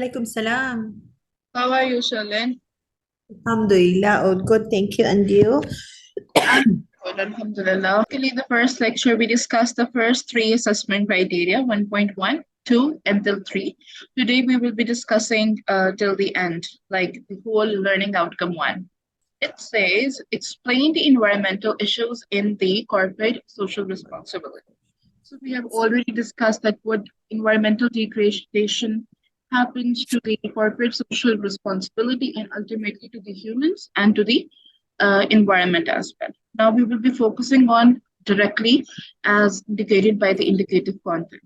Alaikum salam. How are you, Shalin? Alhamdulillah, all good, thank you. And you? I'm good, Alhamdulillah. Actually, the first lecture, we discussed the first three assessment criteria 1.1, 2, until 3. Today, we will be discussing till the end, like the whole learning outcome one. It says, explain the environmental issues in the corporate social responsibility. So, we have already discussed that what environmental degradation happens to the corporate social responsibility and ultimately to the humans and to the environment as well. Now we will be focusing on directly as indicated by the indicative content.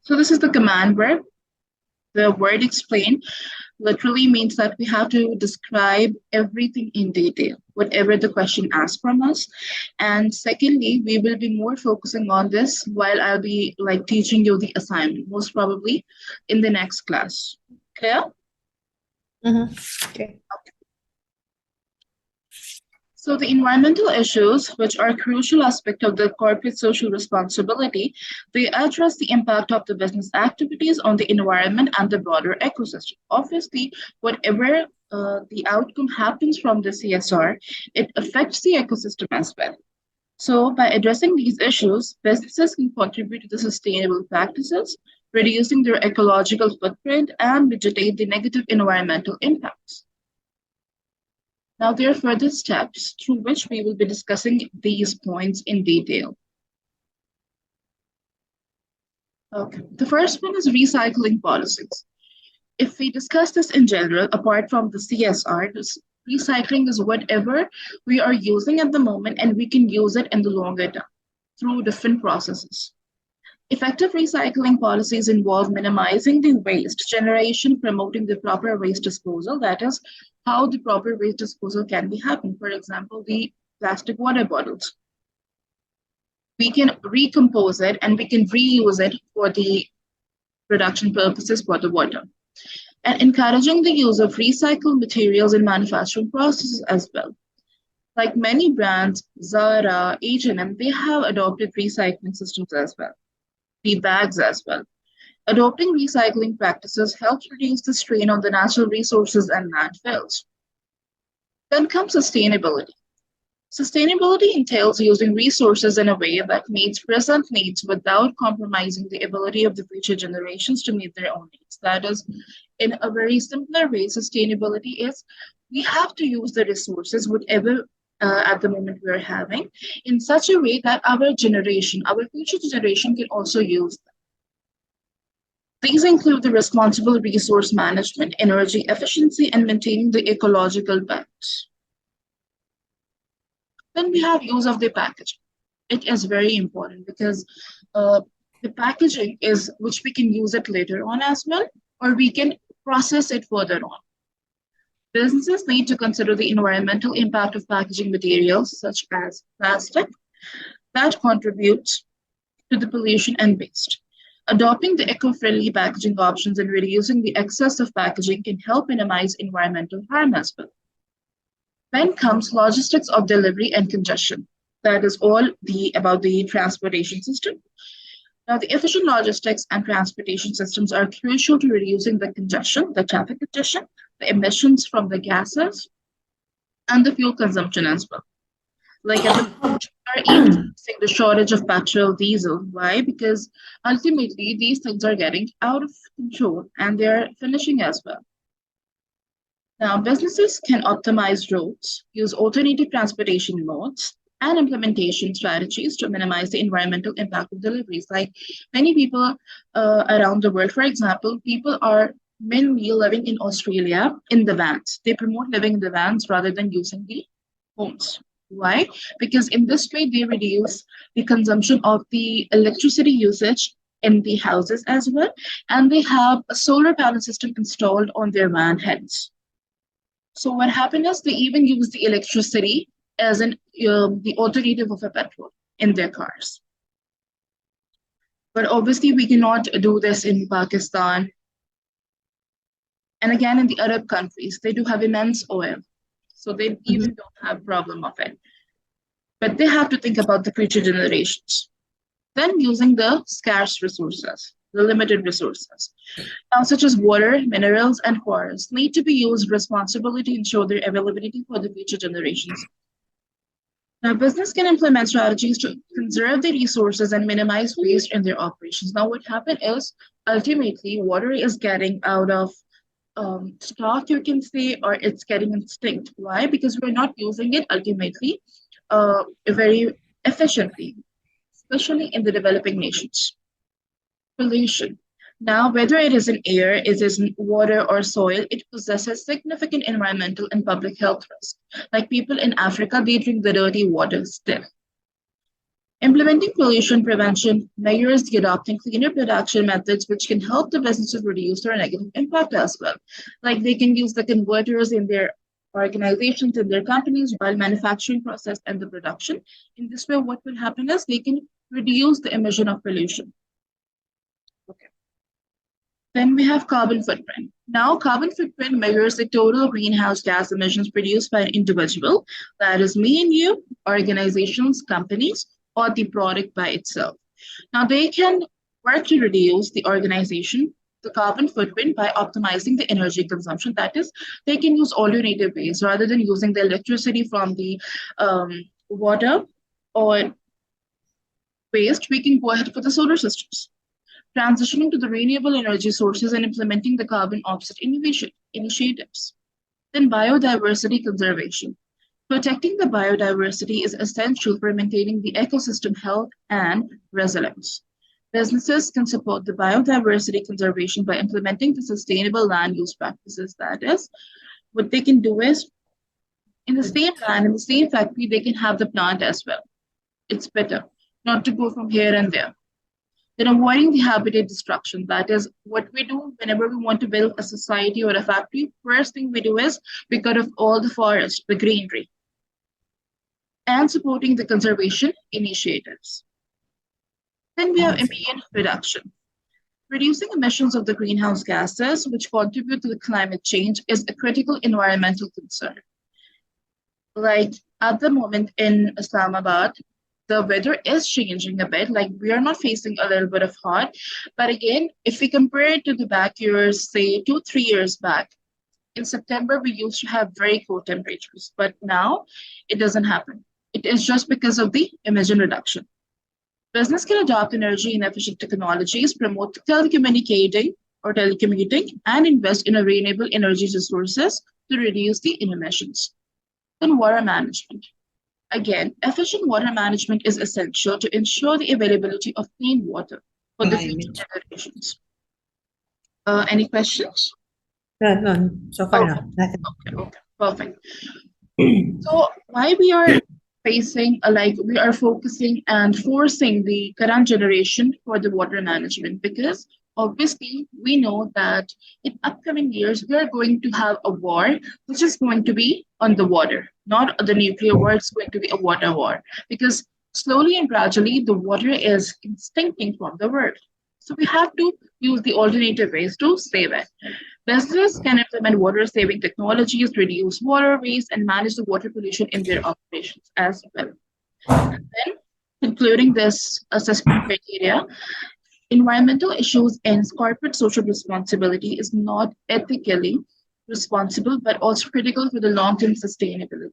So this is the command verb. The word explain literally means that we have to describe everything in detail, whatever the question asks from us. And secondly, we will be more focusing on this while I'll be like teaching you the assignment, most probably in the next class. Clear? Okay. So the environmental issues, which are a crucial aspect of the corporate social responsibility, they address the impact of the business activities on the environment and the broader ecosystem. Obviously, whatever the outcome happens from the CSR, it affects the ecosystem as well. So by addressing these issues, businesses can contribute to the sustainable practices, reducing their ecological footprint and mitigate the negative environmental impacts. Now, there are further steps through which we will be discussing these points in detail. Okay. The first one is recycling policies. If we discuss this in general, apart from the CSR, recycling is whatever we are using at the moment and we can use it in the longer term through different processes. Effective recycling policies involve minimizing the waste generation, promoting the proper waste disposal, that is, how the proper waste disposal can be happened. For example, the plastic water bottles. We can recompose it and we can reuse it for the production purposes for the water. And encouraging the use of recycled materials in manufacturing processes as well. Like many brands, Zara, H&M, they have adopted recycling systems as well. The bags as well. Adopting recycling practices helps reduce the strain on the natural resources and landfills. Then comes sustainability. Sustainability entails using resources in a way that meets present needs without compromising the ability of the future generations to meet their own needs. That is, in a very simpler way, sustainability is we have to use the resources, whatever at the moment we're having, in such a way that our generation, our future generation can also use them. These include the responsible resource management, energy efficiency, and maintaining the ecological balance. Then we have use of the packaging. It is very important because the packaging is which we can use it later on as well, or we can process it further on. Businesses need to consider the environmental impact of packaging materials such as plastic that contributes to the pollution and waste. Adopting the eco-friendly packaging options and reducing the excess of packaging can help minimize environmental harm as well. Then comes logistics of delivery and congestion. That is all about the transportation system. Now, the efficient logistics and transportation systems are crucial to reducing the congestion, the traffic congestion, the emissions from the gases, and the fuel consumption as well. Like at the moment, we are even facing the shortage of petrol, diesel. Why? Because ultimately these things are getting out of control and they're finishing as well. Now, businesses can optimize routes, use alternative transportation modes, and implementation strategies to minimize the environmental impact of deliveries. Like many people around the world, for example, people are mainly living in Australia in the vans. They promote living in the vans rather than using the homes. Why? Because in this way, they reduce the consumption of the electricity usage in the houses as well, and they have a solar panel system installed on their van heads. So what happened is they even use the electricity as the alternative of a petrol in their cars. But obviously we cannot do this in Pakistan. And again, in the Arab countries, they do have immense oil. So they even don't have problem of it. But they have to think about the future generations. Then using the scarce resources. the limited resources, now, such as water, minerals, and forests, need to be used responsibly to ensure their availability for the future generations. Now, business can implement strategies to conserve the resources and minimize waste in their operations. Now, what happened is ultimately water is getting out of stock, you can say, or it's getting extinct. Why? Because we're not using it ultimately very efficiently, especially in the developing nations. Pollution. Now, whether it is in air, it is in water or soil, it possesses significant environmental and public health risks. Like people in Africa, they drink the dirty water still. Implementing pollution prevention measures the adopting cleaner production methods, which can help the businesses reduce their negative impact as well. Like they can use the converters in their organizations, in their companies, while manufacturing process and the production. In this way, what will happen is they can reduce the emission of pollution. Okay. Then we have carbon footprint. Now, carbon footprint measures the total greenhouse gas emissions produced by an individual, that is me and you, organizations, companies, or the product by itself. Now, they can work to reduce the organization, the carbon footprint by optimizing the energy consumption. That is, they can use alternative ways rather than using the electricity from the water or waste. We can go ahead for the solar systems, transitioning to the renewable energy sources and implementing the carbon offset initiatives. Then biodiversity conservation. Protecting the biodiversity is essential for maintaining the ecosystem health and resilience. Businesses can support the biodiversity conservation by implementing the sustainable land use practices. That is, what they can do is, in the same land, in the same factory, they can have the plant as well. It's better not to go from here and there. Then avoiding the habitat destruction. That is what we do whenever we want to build a society or a factory. First thing we do is we cut off all the forest, the greenery, and supporting the conservation initiatives. Then we have emission reduction. Reducing emissions of the greenhouse gases, which contribute to the climate change, is a critical environmental concern. Like at the moment in Islamabad, the weather is changing a bit. Like we are not facing a little bit of hot, but again, if we compare it to the back years, say 2-3 years back, in September we used to have very cold temperatures, but now it doesn't happen. It is just because of the emission reduction. Business can adopt energy and efficient technologies, promote telecommunicating or telecommuting, and invest in renewable energy resources to reduce the emissions. Then water management. Again, efficient water management is essential to ensure the availability of clean water for the future generations. Any questions? No, so far no. Nothing. Okay, perfect. So why we are facing, we are focusing and forcing the current generation for the water management, because obviously we know that in upcoming years we are going to have a war which is going to be on the water, not the nuclear war. It's going to be a water war, because slowly and gradually the water is extincting from the world. So we have to use the alternative ways to save it. Businesses can implement water-saving technologies, reduce water waste, and manage the water pollution in their operations as well. And then, concluding this assessment criteria, environmental issues and corporate social responsibility is not ethically responsible, but also critical for the long-term sustainability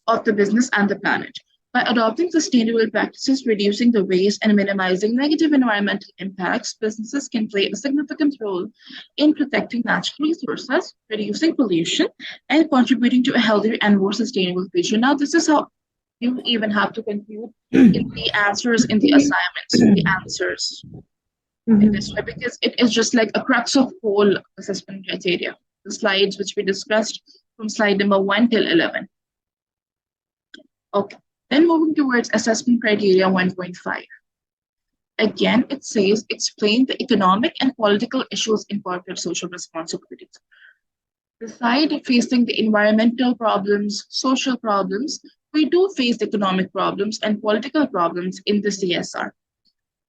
of the business and the planet. By adopting sustainable practices, reducing the waste, and minimizing negative environmental impacts, businesses can play a significant role in protecting natural resources, reducing pollution, and contributing to a healthier and more sustainable future. Now, this is how you even have to conclude in the answers, in the assignments, the answers in this way, because it is just like a crux of whole assessment criteria. The slides which we discussed from slide number 1 till 11. Okay. Then moving towards assessment criteria 1.5. Again, it says explain the economic and political issues in corporate social responsibilities. Besides facing the environmental problems, social problems, we do face economic problems and political problems in the CSR.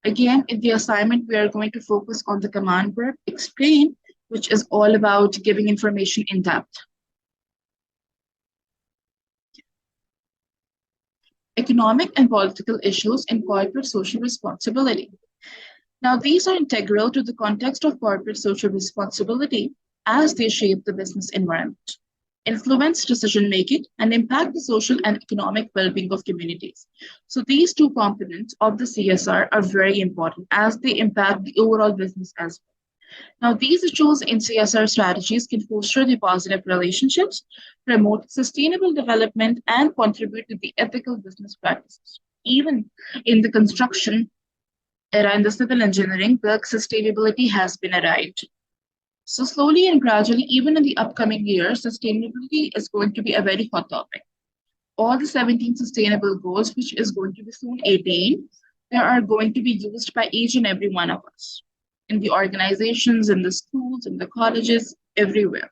Again, in the assignment, we are going to focus on the command verb explain, which is all about giving information in depth. Economic and political issues in corporate social responsibility. Now, these are integral to the context of corporate social responsibility as they shape the business environment, influence decision making, and impact the social and economic well being of communities. So, these two components of the CSR are very important as they impact the overall business as well. Now, these issues in CSR strategies can foster the positive relationships, promote sustainable development, and contribute to the ethical business practices. Even in the construction era in the civil engineering, the sustainability has been arrived. So slowly and gradually, even in the upcoming years, sustainability is going to be a very hot topic. All the 17 sustainable goals, which is going to be soon 18, they are going to be used by each and every one of us in the organizations, in the schools, in the colleges, everywhere.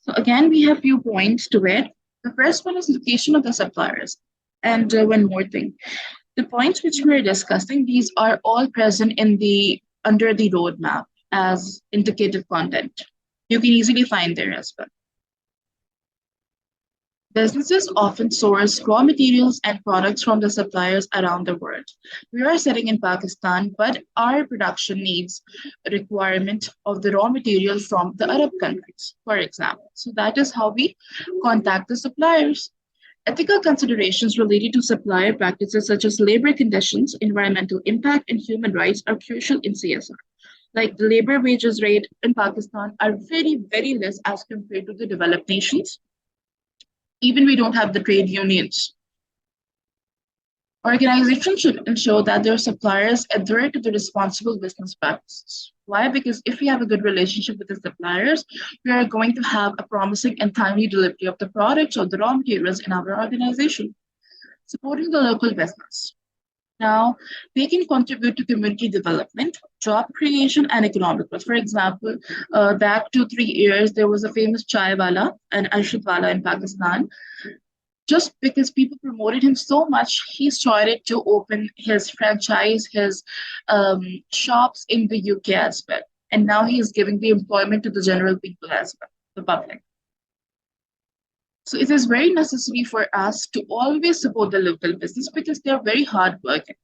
So again, we have few points to it. The first one is location of the suppliers. And one more thing, the points which we're discussing, these are all present in the under the roadmap as indicative content. You can easily find there as well. Businesses often source raw materials and products from the suppliers around the world. We are sitting in Pakistan, but our production needs a requirement of the raw material from the Arab countries, for example. So that is how we contact the suppliers. Ethical considerations related to supplier practices such as labor conditions, environmental impact, and human rights are crucial in CSR. Like the labor wages rate in Pakistan are very, very less as compared to the developed nations. Even we don't have the trade unions. Organizations should ensure that their suppliers adhere to the responsible business practices. Why? Because if we have a good relationship with the suppliers, we are going to have a promising and timely delivery of the products or the raw materials in our organization. Supporting the local business. Now, they can contribute to community development, job creation, and economic growth. For example, back 2 3 years, there was a famous chai wala, an Arshad wala in Pakistan. Just because people promoted him so much, he started to open his franchise, his shops in the UK as well. And now he is giving the employment to the general people as well, the public. So it is very necessary for us to always support the local business because they are very hardworking.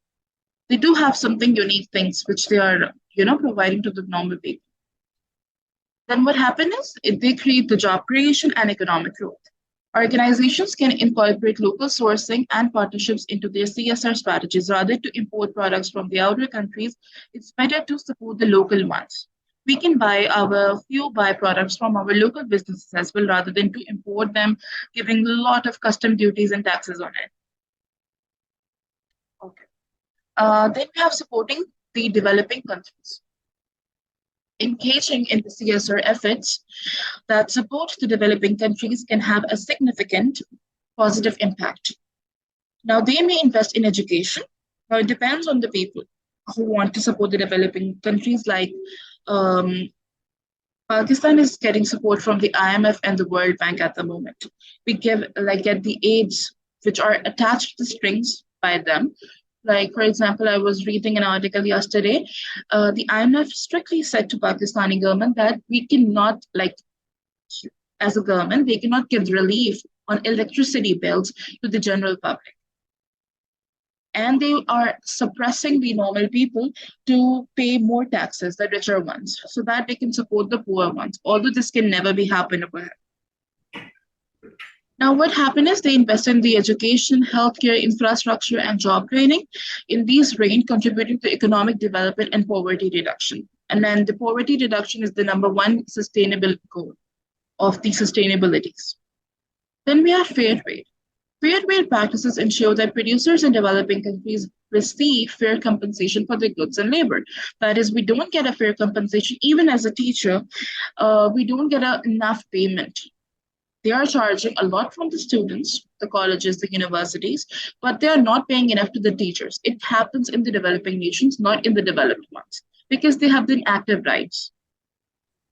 They do have something unique things which they are, providing to the normal people. Then what happens is they create the job creation and economic growth. Organizations can incorporate local sourcing and partnerships into their CSR strategies rather to import products from the outer countries. It's better to support the local ones. We can buy our few byproducts from our local businesses as well rather than to import them, giving a lot of custom duties and taxes on it. Okay. Then we have supporting the developing countries. Engaging in the CSR efforts that support the developing countries can have a significant positive impact. Now, they may invest in education. Now, it depends on the people who want to support the developing countries. Like Pakistan is getting support from the IMF and the World Bank at the moment. We get the aids which are attached to strings by them. Like, for example, I was reading an article yesterday. The IMF strictly said to Pakistani government that we cannot, as a government, they cannot give relief on electricity bills to the general public. And they are suppressing the normal people to pay more taxes, the richer ones, so that they can support the poor ones, although this can never be happen over here. Now, what happened is they invest in the education, healthcare, infrastructure, and job training. In these range, contributing to economic development and poverty reduction. And then the poverty reduction is the number one sustainable goal of the sustainabilities. Then we have fair trade. Fair trade practices ensure that producers in developing countries receive fair compensation for their goods and labor. That is, we don't get a fair compensation, even as a teacher, we don't get enough payment. They are charging a lot from the students, the colleges, the universities, but they are not paying enough to the teachers. It happens in the developing nations, not in the developed ones, because they have the active rights.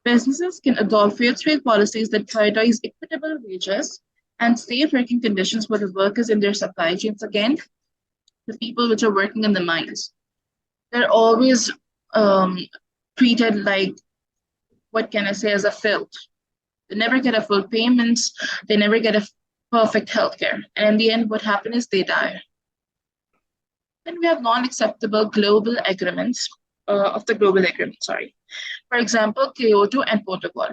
Businesses can adopt fair trade policies that prioritize equitable wages and safe working conditions for the workers in their supply chains. Again, the people which are working in the mines, they're always treated like, what can I say, as a filth. They never get a full payments. They never get a perfect healthcare. And in the end, what happens is they die. Then we have non-acceptable global agreements. of the global agreement. Sorry. For example, Kyoto and Protocol.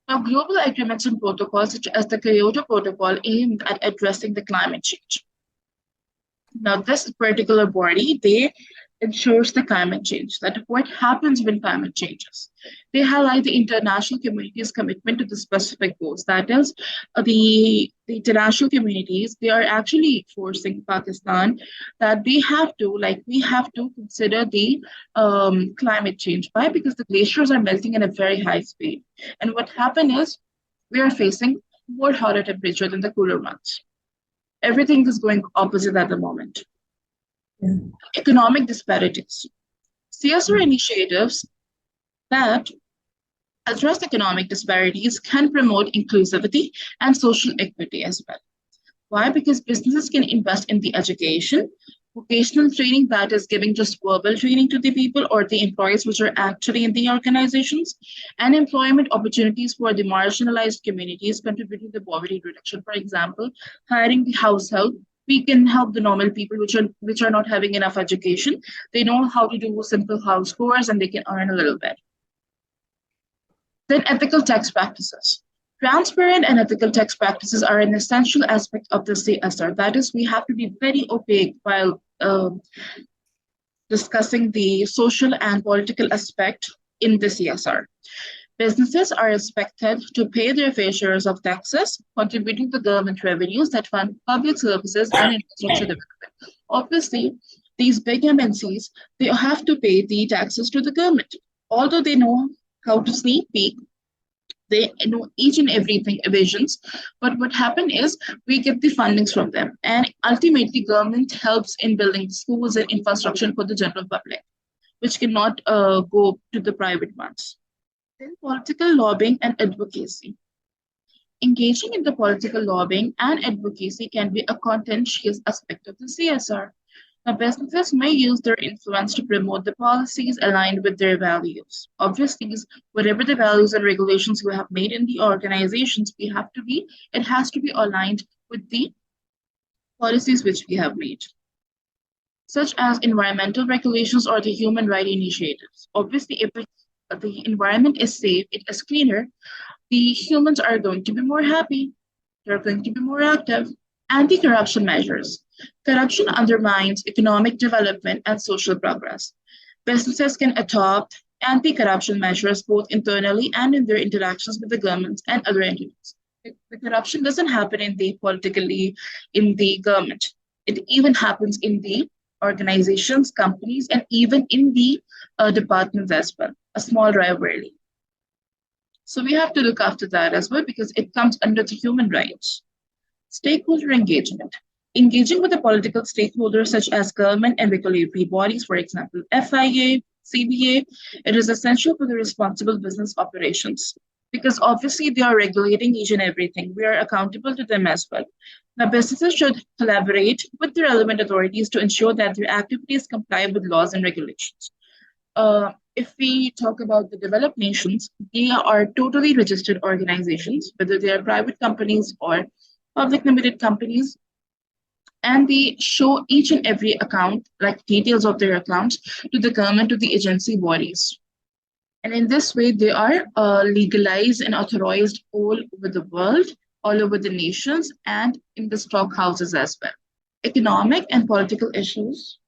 Now, global agreements and protocols such as the Kyoto Protocol aimed at addressing the climate change. Now, this particular body, they ensures the climate change, that what happens when climate changes. They highlight the international community's commitment to the specific goals. That is, the international communities, they are actually forcing Pakistan that they have to, like, we have to consider the climate change. Why? Because the glaciers are melting at a very high speed. And what happened is we are facing more hotter temperature than the cooler months. Everything is going opposite at the moment. Yeah. Economic disparities. CSR initiatives that address economic disparities can promote inclusivity and social equity as well. Why? Because businesses can invest in the education, vocational training, that is giving just verbal training to the people or the employees which are actually in the organizations, and employment opportunities for the marginalized communities contributing to the poverty reduction. For example, hiring the house help. We can help the normal people which are not having enough education. They know how to do simple house chores and they can earn a little bit. Then ethical tax practices. Transparent and ethical tax practices are an essential aspect of the CSR. That is, we have to be very opaque while discussing the social and political aspect in the CSR. Businesses are expected to pay their fair shares of taxes, contributing to government revenues that fund public services and infrastructure development. Obviously, these big MNCs, they have to pay the taxes to the government. Although they know how to sneak peek, they know each and everything evasions, but what happened is we get the fundings from them, and ultimately government helps in building schools and infrastructure for the general public, which cannot go to the private ones. Then political lobbying and advocacy. Engaging in the political lobbying and advocacy can be a contentious aspect of the CSR. Now, businesses may use their influence to promote the policies aligned with their values. Obviously, whatever the values and regulations we have made in the organizations, it has to be aligned with the policies which we have made, such as environmental regulations or the human rights initiatives. Obviously, if the environment is safe, it is cleaner, the humans are going to be more happy, they're going to be more active. Anti-corruption measures. Corruption undermines economic development and social progress. Businesses can adopt anti-corruption measures both internally and in their interactions with the governments and other entities. The corruption doesn't happen in the government. It even happens in the organizations, companies, and even in the departments as well. A small rivalry. So we have to look after that as well because it comes under the human rights. Stakeholder engagement. Engaging with the political stakeholders such as government and regulatory bodies, for example, FIA, CBA, it is essential for the responsible business operations because obviously they are regulating each and everything. We are accountable to them as well. Now, businesses should collaborate with the relevant authorities to ensure that their activities comply with laws and regulations. If we talk about the developed nations, they are totally registered organizations, whether they are private companies or public limited companies, and they show each and every account, like details of their accounts, to the government, to the agency bodies. And in this way, they are legalized and authorized all over the world, all over the nations, and in the stock houses as well. Economic and political issues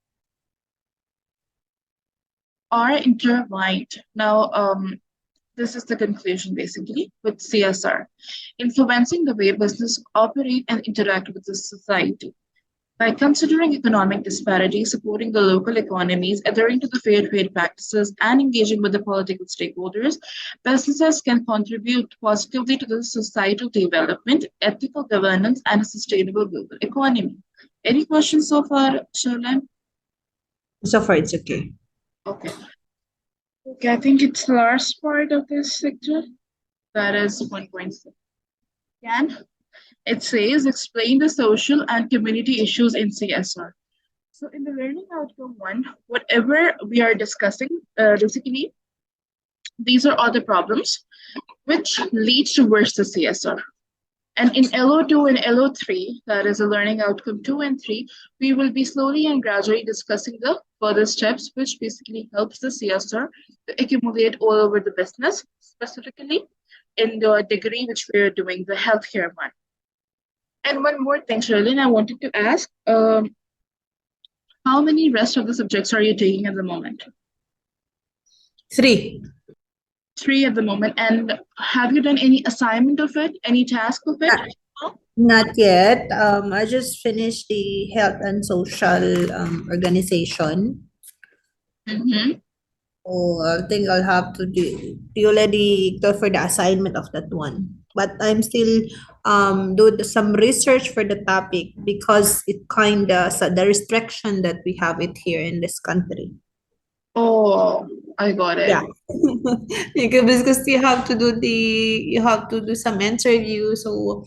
are intertwined. Now, this is the conclusion basically with CSR, influencing the way business operate and interact with the society. By considering economic disparities, supporting the local economies, adhering to the fair trade practices, and engaging with the political stakeholders, businesses can contribute positively to the societal development, ethical governance, and a sustainable global economy. Any questions so far, Sharlan? So far, it's okay. Okay. Okay, I think it's the last part of this sector. That is 1.6. Again, it says explain the social and community issues in CSR. So in the learning outcome one, whatever we are discussing, basically, these are all the problems which lead towards the CSR. And in LO2 and LO3, that is a learning outcome 2 and 3, we will be slowly and gradually discussing the further steps, which basically helps the CSR to accumulate all over the business, specifically in the degree which we are doing, the healthcare one. And one more thing, Sherlyn, I wanted to ask, how many rest of the subjects are you taking at the moment? 3. 3 at the moment. And have you done any assignment of it, any task of it? Not yet. I just finished the health and social organization. Mm-hmm. So I think I'll have to do already go for the assignment of that one. But I'm still some research for the topic because it kinda so the restriction that we have it here in this country. Oh, I got it. Yeah. Because you have to do some interview. So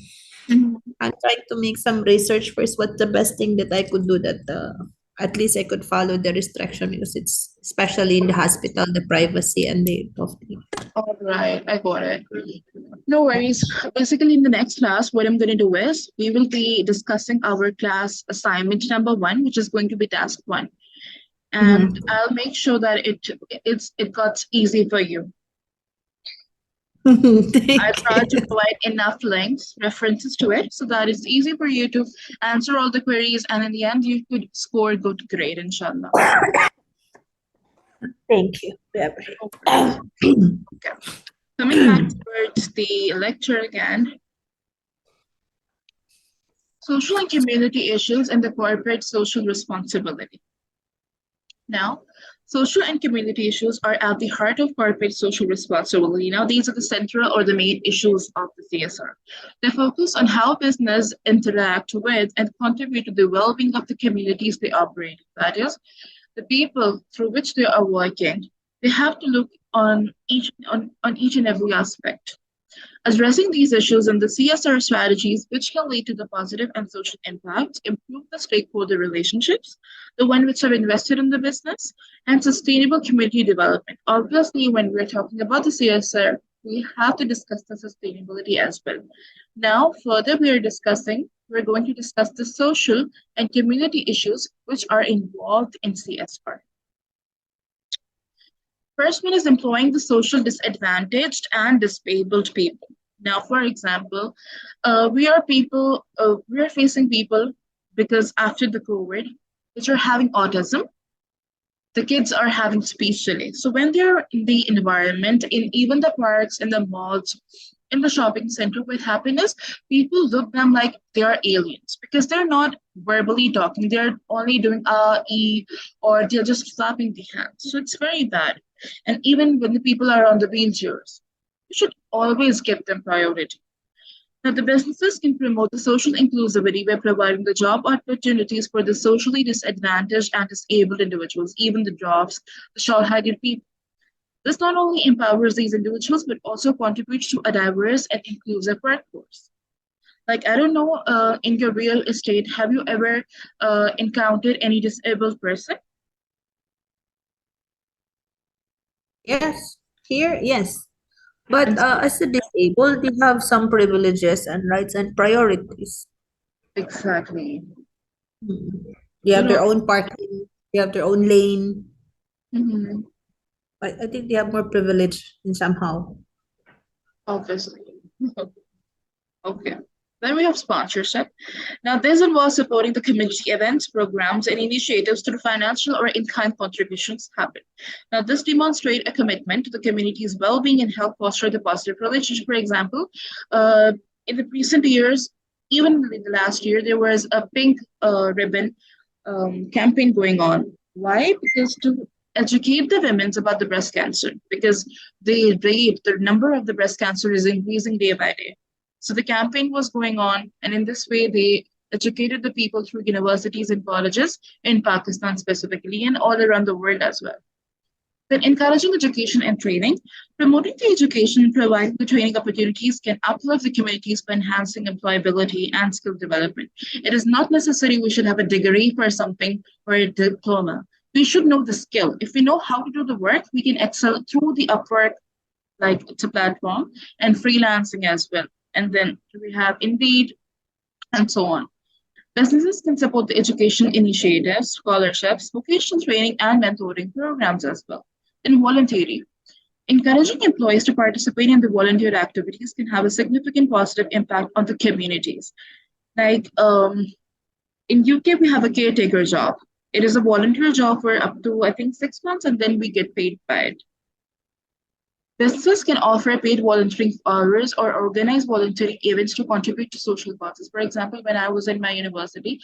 Mhm. I'm trying to make some research first. What's the best thing that I could do that at least I could follow the restriction because it's especially in the hospital, the privacy and the of the All right, I got it. No worries. Basically, in the next class, what I'm going to do is we will be discussing our class assignment number 1, which is going to be task 1, and Mhm. I'll make sure that it got easy for you. I Thank try to you. provide enough links, references to it, so that it's easy for you to answer all the queries, and in the end, you could score a good grade, inshallah. Thank you. No worries. Okay. Coming back towards the lecture again, social and community issues and the corporate social responsibility. Now, social and community issues are at the heart of corporate social responsibility. Now, these are the central or the main issues of the CSR. They focus on how business interact with and contribute to the well-being of the communities they operate. That is, the people through which they are working. They have to look on each and every aspect. Addressing these issues and the CSR strategies, which can lead to the positive and social impact, improve the stakeholder relationships, the one which have invested in the business, and sustainable community development. Obviously, when we're talking about the CSR, we have to discuss the sustainability as well. Now, further, we're going to discuss the social and community issues which are involved in CSR. First one is employing the social disadvantaged and disabled people. Now, for example, we are facing people because after the COVID, which are having autism, the kids are having speech delay. So when they're in the environment, in even the parks, in the malls, in the shopping center with happiness, people look them like they are aliens because they're not verbally talking. They're only doing e, or they're just flapping the hands. So it's very bad. And even when the people are on the wheelchairs, you should always give them priority. Now, the businesses can promote the social inclusivity by providing the job opportunities for the socially disadvantaged and disabled individuals, even the dwarfs, the short-sighted people. This not only empowers these individuals, but also contributes to a diverse and inclusive workforce. Like, I don't know, in your real estate, have you ever encountered any disabled person? Yes. Here, yes. But And so, as a disabled, they have some privileges and rights and priorities. exactly. Mm. They You have know, their own parking, they have their own lane. mhm, I think they have more privilege in somehow. obviously. Okay. Then we have sponsorship. Now, this involves supporting the community events, programs, and initiatives through financial or in-kind contributions happen. Now, this demonstrates a commitment to the community's well-being and help foster the positive relationship. For example, uh, in the recent years, even in the last year, there was a pink ribbon campaign going on. Why? Because to educate the women about the breast cancer, because the number of the breast cancer is increasing day by day. So the campaign was going on, and in this way, they educated the people through universities and colleges in Pakistan specifically and all around the world as well. Then encouraging education and training, promoting the education and providing the training opportunities can uplift the communities by enhancing employability and skill development. It is not necessary we should have a degree for something or a diploma. We should know the skill. If we know how to do the work, we can excel through the Upwork, like it's a platform, and freelancing as well. and then we have Indeed, and so on. Businesses can support the education initiatives, scholarships, vocational training, and mentoring programs as well. And volunteering. Encouraging employees to participate in the volunteer activities can have a significant positive impact on the communities. Like in UK, we have a caretaker job. It is a volunteer job for up to I think 6 months, and then we get paid by it. Businesses can offer paid volunteering hours or organize volunteering events to contribute to social causes. For example, when I was in my university,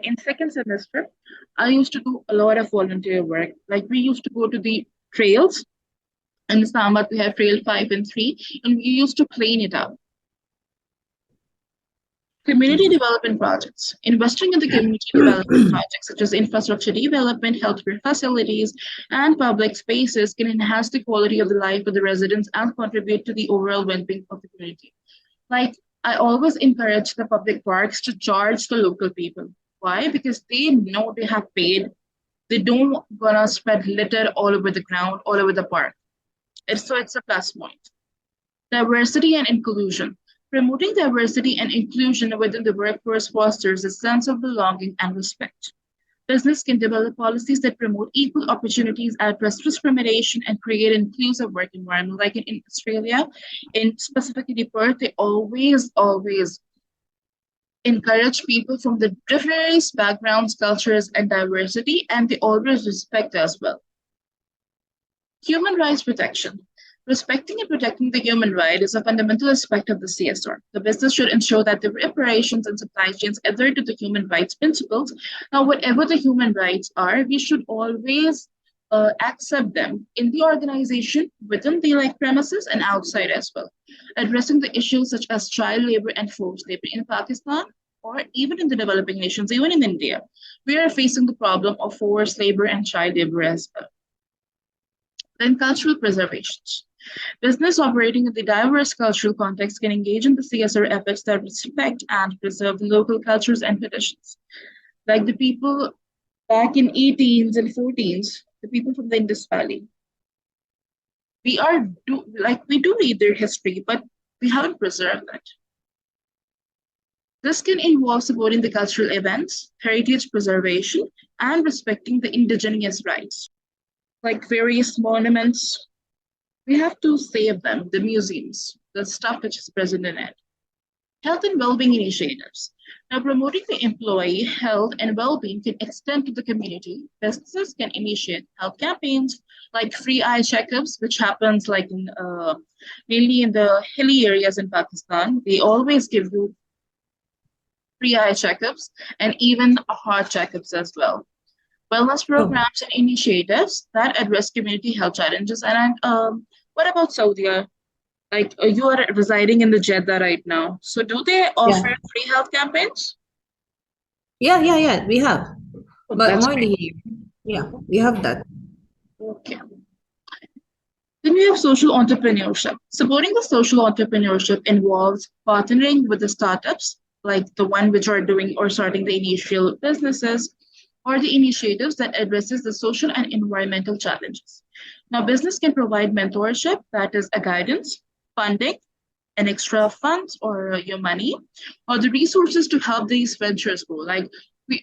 in second semester, I used to do a lot of volunteer work. Like we used to go to the trails. In Islamabad, we have Trail 5 and 3, and we used to clean it up. Community development projects. Investing in the community development projects, such as infrastructure development, healthcare facilities, and public spaces, can enhance the quality of the life of the residents and contribute to the overall well-being of the community. Like, I always encourage the public parks to charge the local people. Why? Because they know they have paid. They don't gonna spread litter all over the ground, all over the park. So it's a plus point. Diversity and inclusion. Promoting diversity and inclusion within the workforce fosters a sense of belonging and respect. Business can develop policies that promote equal opportunities, address discrimination, and create an inclusive work environment. Like in Australia, in specifically Perth, they always encourage people from the diverse backgrounds, cultures, and diversity, and they always respect as well. Human rights protection. Respecting and protecting the human right is a fundamental aspect of the CSR. The business should ensure that the operations and supply chains adhere to the human rights principles. Now, whatever the human rights are, we should always accept them in the organization, within the premises, and outside as well. Addressing the issues such as child labor and forced labor in Pakistan, or even in the developing nations, even in India, we are facing the problem of forced labor and child labor as well. Then cultural preservations. Business operating in the diverse cultural context can engage in the CSR efforts that respect and preserve the local cultures and traditions. Like the people back in 18s and 14s, the people from the Indus Valley. We do read their history, but we haven't preserved it. This can involve supporting the cultural events, heritage preservation, and respecting the indigenous rights. Like various monuments, we have to save them, the museums, the stuff which is present in it. Health and well-being initiatives. Now, promoting the employee health and well-being can extend to the community. Businesses can initiate health campaigns like free eye checkups, which happens mainly in the hilly areas in Pakistan. They always give you free eye checkups and even heart checkups as well. Wellness programs and initiatives that address community health challenges. And what about Saudi? You are residing in the Jeddah right now. So do they offer free health campaigns? Yeah. We have. But That's more great. we have that. Okay. Then we have social entrepreneurship. Supporting the social entrepreneurship involves partnering with the startups, like the one which are doing or starting the initial businesses, or the initiatives that addresses the social and environmental challenges. Now, business can provide mentorship, that is a guidance, funding, an extra funds or your money, or the resources to help these ventures go.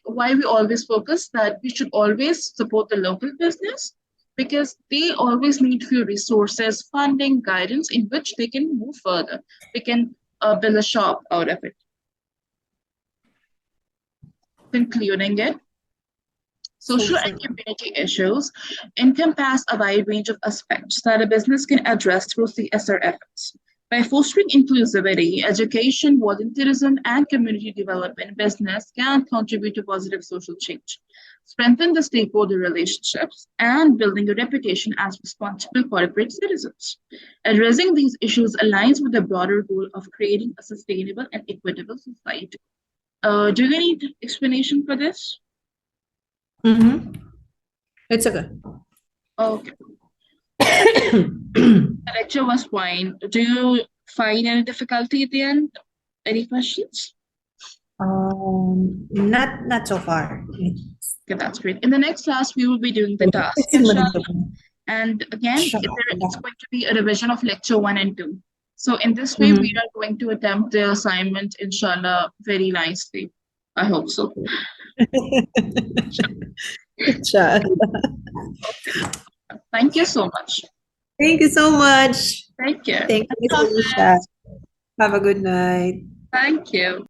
Why we always focus that we should always support the local business, because they always need few resources, funding, guidance in which they can move further. They can build a shop out of it. Concluding it, social and community issues encompass a wide range of aspects that a business can address through CSR efforts. By fostering inclusivity, education, volunteerism, and community development, business can contribute to positive social change, strengthen the stakeholder relationships, and building a reputation as responsible corporate citizens. Addressing these issues aligns with the broader goal of creating a sustainable and equitable society. Do you need explanation for this? It's okay. Okay. The lecture was fine. Do you find any difficulty at the end? Any questions? Not so far. Okay, that's great. In the next class, we will be doing the task session. And again, it's going to be a revision of lecture 1 and 2. So in this way, we Mhm. are going to attempt the assignment, inshallah, very nicely. I hope so. Inshallah. Okay. Thank you so much. Thank you so much. Take care. Thank you, Allah Miss Alicia. Hafiz. Have a good night. Thank you.